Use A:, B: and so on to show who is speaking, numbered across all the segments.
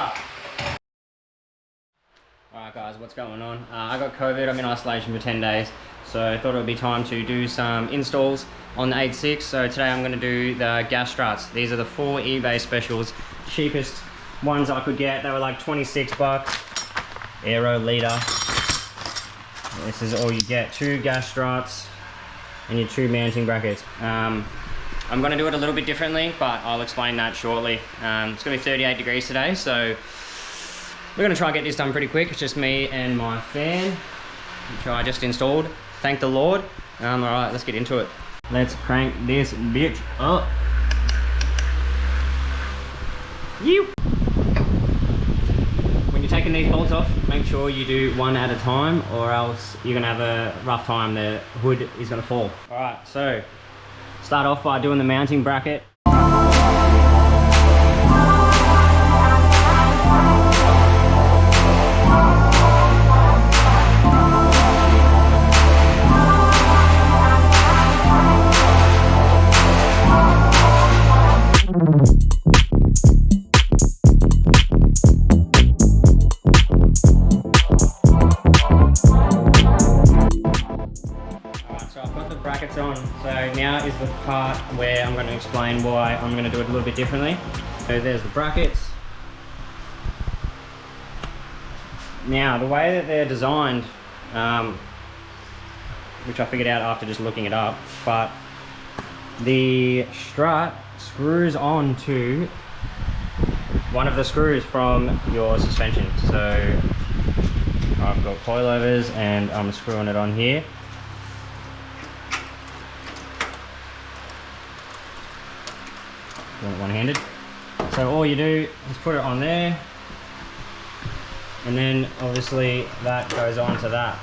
A: start. Alright guys, what's going on? I got COVID, I'm in isolation for 10 days, so I thought it would be time to do some installs on the 8.6. So today I'm going to do the gas struts. These are the 4 eBay specials, cheapest ones I could get. They were like 26 bucks, aero leader. This is all you get, 2 gas struts and your 2 mounting brackets. I'm going to do it a little bit differently, but I'll explain that shortly. It's going to be 38 degrees today, so we're going to try and get this done pretty quick. It's just me and my fan, which I just installed. Thank the Lord. Alright, let's get into it. Let's crank this bitch up. You. When you're taking these bolts off, make sure you do one at a time, or else you're going to have a rough time. The hood is going to fall. Alright, so start off by doing the mounting bracket. On. So now is the part where I'm going to explain why I'm going to do it a little bit differently. So there's the brackets. Now the way that they're designed, which I figured out after just looking it up, but the strut screws on to one of the screws from your suspension. So I've got coilovers and I'm screwing it on here. One-handed. So all you do is put it on there, and then obviously that goes on to that.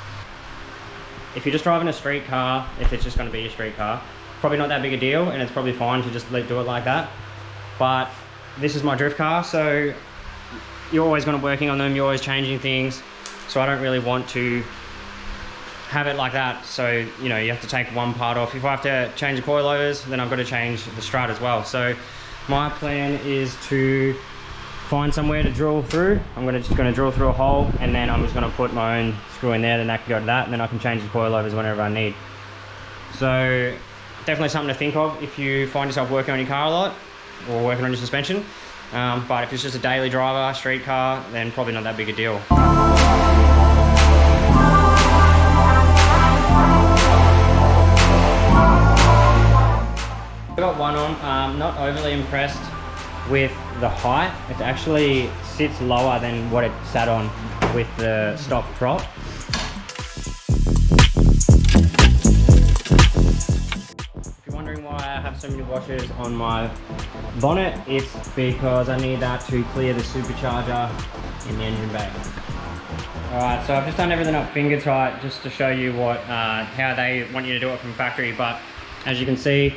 A: If you're just driving a street car, if it's just going to be a street car, probably not that big a deal, and it's probably fine to just do it like that. But this is my drift car, so you're always going to be working on them, you're always changing things, so I don't really want to have it like that. So you know, you have to take one part off. If I have to change the coilovers, then I've got to change the strut as well. So my plan is to find somewhere to drill through. I'm just going to drill through a hole, and then I'm just going to put my own screw in there, then that can go to that, and then I can change the coilovers whenever I need. So definitely something to think of if you find yourself working on your car a lot, or working on your suspension. But if it's just a daily driver, street car, then probably not that big a deal. I got one on. Not overly impressed with the height. It actually sits lower than what it sat on with the stock prop. If you're wondering why I have so many washers on my bonnet, it's because I need that to clear the supercharger in the engine bay. Alright, so I've just done everything up finger tight just to show you what how they want you to do it from factory, but as you can see,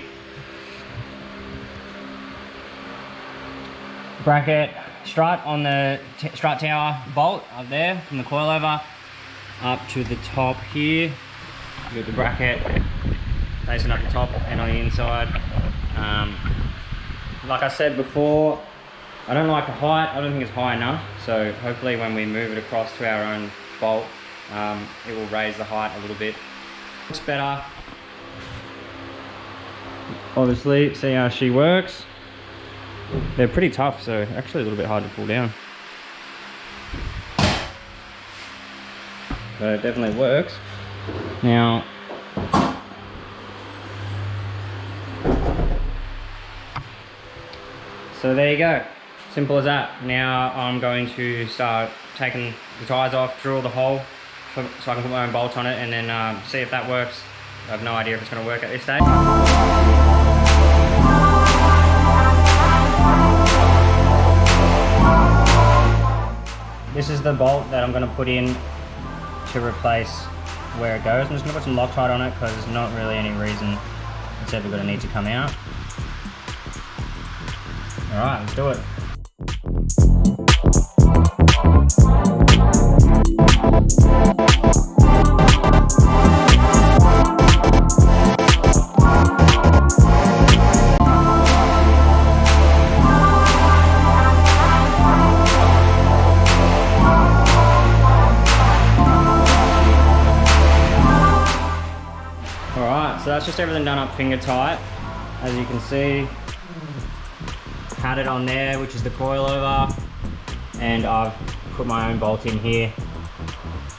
A: bracket strut on the strut tower bolt up there from the coilover up to the top here. You got the bracket facing up the top and on the inside. Like I said before, I don't like the height. I don't think it's high enough, so hopefully when we move it across to our own bolt, it will raise the height a little bit. Looks better. Obviously, see how she works. They're pretty tough, so actually a little bit hard to pull down. So it definitely works. Now, so there you go. Simple as that. Now I'm going to start taking the tyres off, drill the hole so I can put my own bolts on it, and then see if that works. I have no idea if it's going to work at this stage. This is the bolt that I'm going to put in to replace where it goes. I'm just going to put some Loctite on it because there's not really any reason it's ever going to need to come out. Alright, let's do it. just everything done up finger tight, as you can see. Had it on there, which is the coilover, and I've put my own bolt in here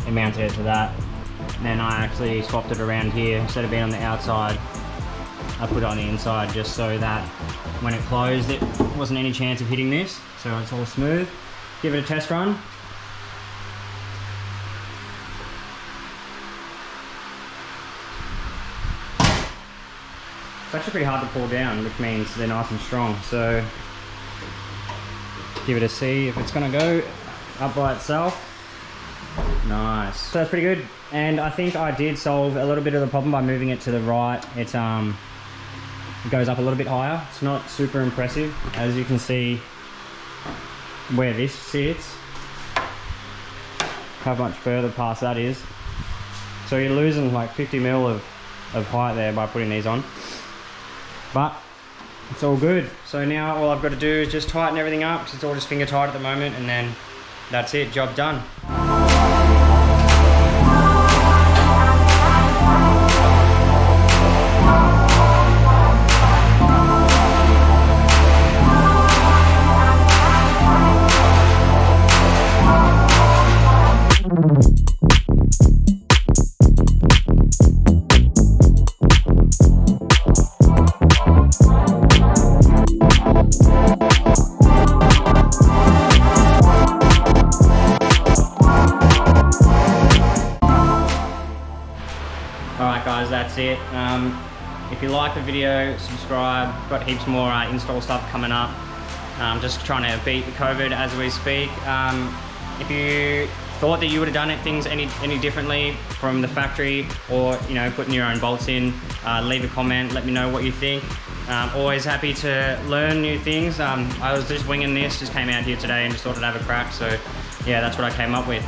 A: and mounted it to that. And then I actually swapped it around here. Instead of being on the outside, I put it on the inside, just so that when it closed, it wasn't any chance of hitting this. So it's all smooth. Give it a test run. It's actually pretty hard to pull down, which means they're nice and strong. So give it a see if it's gonna go up by itself. Nice. So that's pretty good. And I think I did solve a little bit of the problem by moving it to the right. It goes up a little bit higher. It's not super impressive. As you can see where this sits, how much further past that is. So you're losing like 50 mil of height there by putting these on. But it's all good. So now all I've got to do is just tighten everything up, because it's all just finger tight at the moment, and then that's it, job done. Alright guys, that's it. If you like the video, subscribe. Got heaps more install stuff coming up. Just trying to beat the COVID as we speak. If you thought that you would have done things any differently from the factory, or putting your own bolts in, leave a comment, let me know what you think. Always happy to learn new things. I was just winging this, just came out here today and just thought I'd have a crack, so yeah, that's what I came up with.